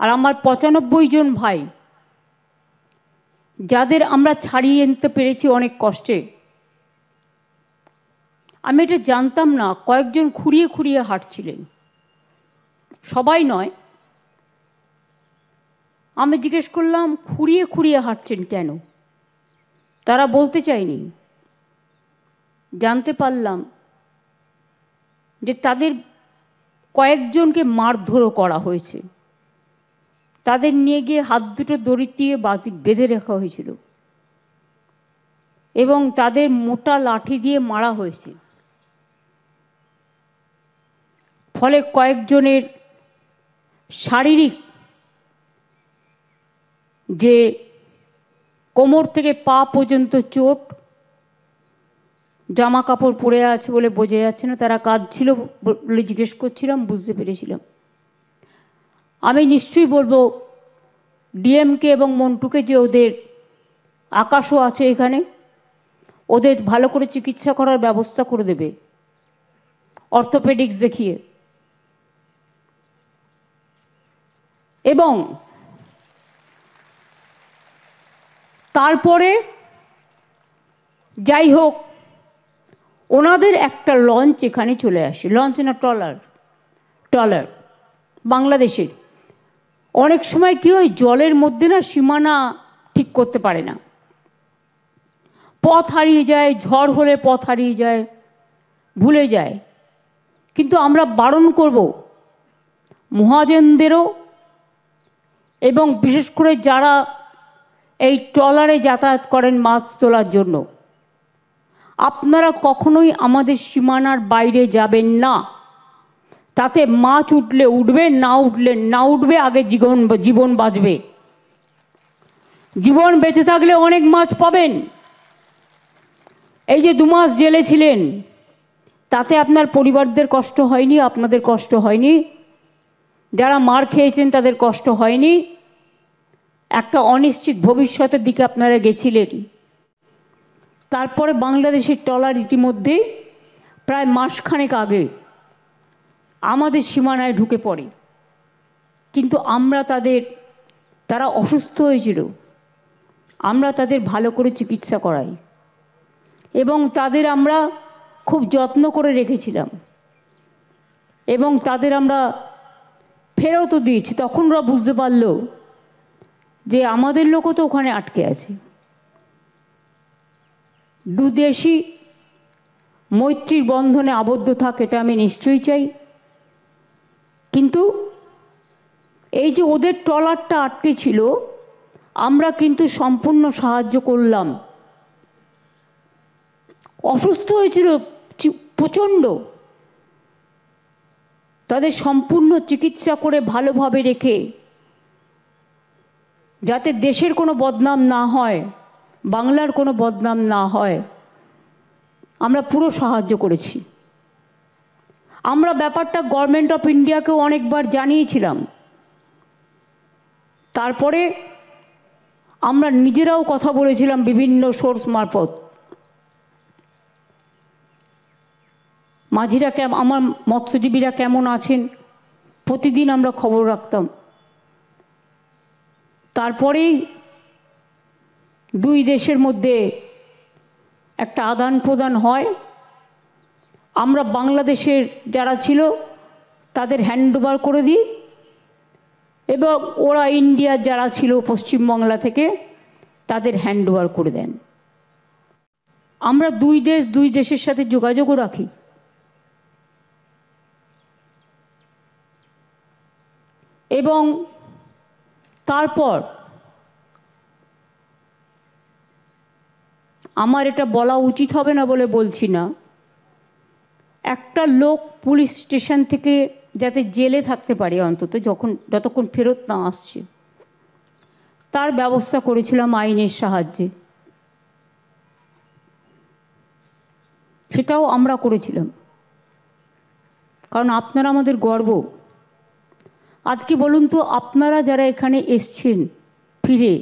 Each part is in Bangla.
আর আমার 95 জন ভাই, যাদের আমরা ছাড়িয়ে আনতে পেরেছি অনেক কষ্টে। আমি এটা জানতাম না, কয়েকজন খুঁড়িয়ে খুঁড়িয়ে হাঁটছিলেন, সবাই নয়। আমি জিজ্ঞেস করলাম, খুঁড়িয়ে খুঁড়িয়ে হাঁটছেন কেন? তারা বলতে চায়নি। জানতে পারলাম যে তাদের কয়েকজনকে মারধরও করা হয়েছে, তাদের নিয়ে গিয়ে হাত দুটো দড়ি দিয়ে বেঁধে রাখা হয়েছিল এবং তাদের মোটা লাঠি দিয়ে মারা হয়েছে। ফলে কয়েকজনের শারীরিক যে কোমর থেকে পা পর্যন্ত চোট, জামা কাপড় পরে আছে বলে বোঝা যাচ্ছে না, তারা কাঁদছিল বলে জিজ্ঞেস করছিলাম, বুঝতে পেরেছিলাম। আমি নিশ্চয়ই বলবো ডিএমকে এবং মন্টুকে যে ওদের আকাশও আছে এখানে, ওদের ভালো করে চিকিৎসা করার ব্যবস্থা করে দেবে, অর্থোপেডিক্স দেখিয়ে। এবং তারপরে যাই হোক, ওনাদের একটা লঞ্চ এখানে চলে আসে, লঞ্চ না ট্রলার বাংলাদেশের। অনেক সময় কি হয়, জলের মধ্যে না সীমানা ঠিক করতে পারে না, পথ হারিয়ে যায়, ঝড় হলে পথ হারিয়ে যায়, ভুলে যায়। কিন্তু আমরা বারণ করব মহাজনদেরও, এবং বিশেষ করে যারা এই ট্রলারে যাতায়াত করেন মাছ তোলার জন্য, আপনারা কখনোই আমাদের সীমানার বাইরে যাবেন না। তাতে মাছ উঠলে উঠবে, না উঠলে না উঠবে, আগে জীবন বাঁচবে। জীবন বেঁচে থাকলে অনেক মাছ পাবেন। এই যে 2 মাস জেলে ছিলেন, তাতে আপনার পরিবারদের কষ্ট হয়নি, আপনাদের কষ্ট হয়নি, যারা মার খেয়েছেন তাদের কষ্ট হয়নি। একটা অনিশ্চিত ভবিষ্যতের দিকে আপনারা গেছিলেন। তারপরে বাংলাদেশের ট্রলার ইতিমধ্যে প্রায় মাসখানেক আগে আমাদের সীমানায় ঢুকে পড়ে। কিন্তু তারা অসুস্থ হয়েছিল, আমরা তাদের ভালো করে চিকিৎসা করাই এবং তাদের আমরা খুব যত্ন করে রেখেছিলাম এবং তাদের আমরা ফেরতও দিয়েছি। তখন ওরা বুঝতে পারল যে আমাদের লোকও তো ওখানে আটকে আছে। দুদেশই মৈত্রীর বন্ধনে আবদ্ধ থাক, এটা আমি নিশ্চয়ই চাই। কিন্তু এই যে ওদের ট্রলারটা আটকে ছিল, আমরা কিন্তু সম্পূর্ণ সাহায্য করলাম। অসুস্থ হয়েছিল প্রচণ্ড, তাদের সম্পূর্ণ চিকিৎসা করে ভালোভাবে রেখে, যাতে দেশের কোনো বদনাম না হয়, বাংলার কোনো বদনাম না হয়, আমরা পুরো সাহায্য করেছি। আমরা ব্যাপারটা গভর্নমেন্ট অফ ইন্ডিয়াকেও অনেকবার জানিয়েছিলাম। তারপরে আমরা নিজেরাও কথা বলেছিলাম বিভিন্ন সোর্স মারফত। মাঝিরা আমার মৎস্যজীবীরা কেমন আছেন প্রতিদিন আমরা খবর রাখতাম। তারপরেই 2 দেশের মধ্যে একটা আদান প্রদান হয়। আমরা বাংলাদেশের যারা ছিল তাদের হ্যান্ডওভার করে দিই এবং ওরা ইন্ডিয়ার যারা ছিল পশ্চিমবাংলা থেকে তাদের হ্যান্ডওভার করে দেন। আমরা 2 দেশের সাথে যোগাযোগও রাখি। এবং তারপর আমার এটা বলা উচিত হবে না বলে বলছি না, একটা লোক পুলিশ স্টেশন থেকে যাতে জেলে থাকতে পারে অন্তত যতক্ষণ ফেরত না আসছে, তার ব্যবস্থা করেছিলাম আইনের সাহায্যে। সেটাও আমরা করেছিলাম, কারণ আপনারা আমাদের গর্ব। আজকে বলুন তো, আপনারা যারা এখানে এসছেন ফিরে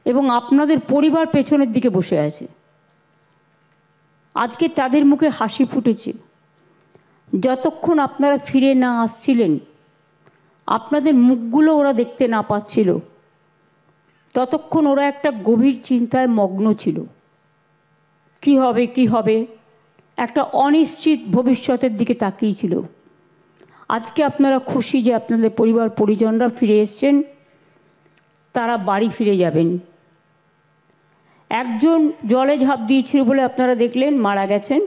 এবং আপনাদের পরিবার পেছনের দিকে বসে আছে, আজকে তাদের মুখে হাসি ফুটেছে। যতক্ষণ আপনারা ফিরে না আসছিলেন আপনাদের মুখগুলো ওরা দেখতে না পাচ্ছিল, ততক্ষণ ওরা একটা গভীর চিন্তায় মগ্ন ছিল। কি হবে কি হবে, একটা অনিশ্চিত ভবিষ্যতের দিকে তাকিয়েছিল। আজকে আপনারা খুশি যে আপনাদের পরিবার পরিজনরা ফিরে এসছেন, তারা বাড়ি ফিরে যাবেন। একজন জলে ঝাঁপ দিয়েছিল বলে আপনারা দেখলেন মারা গেছেন।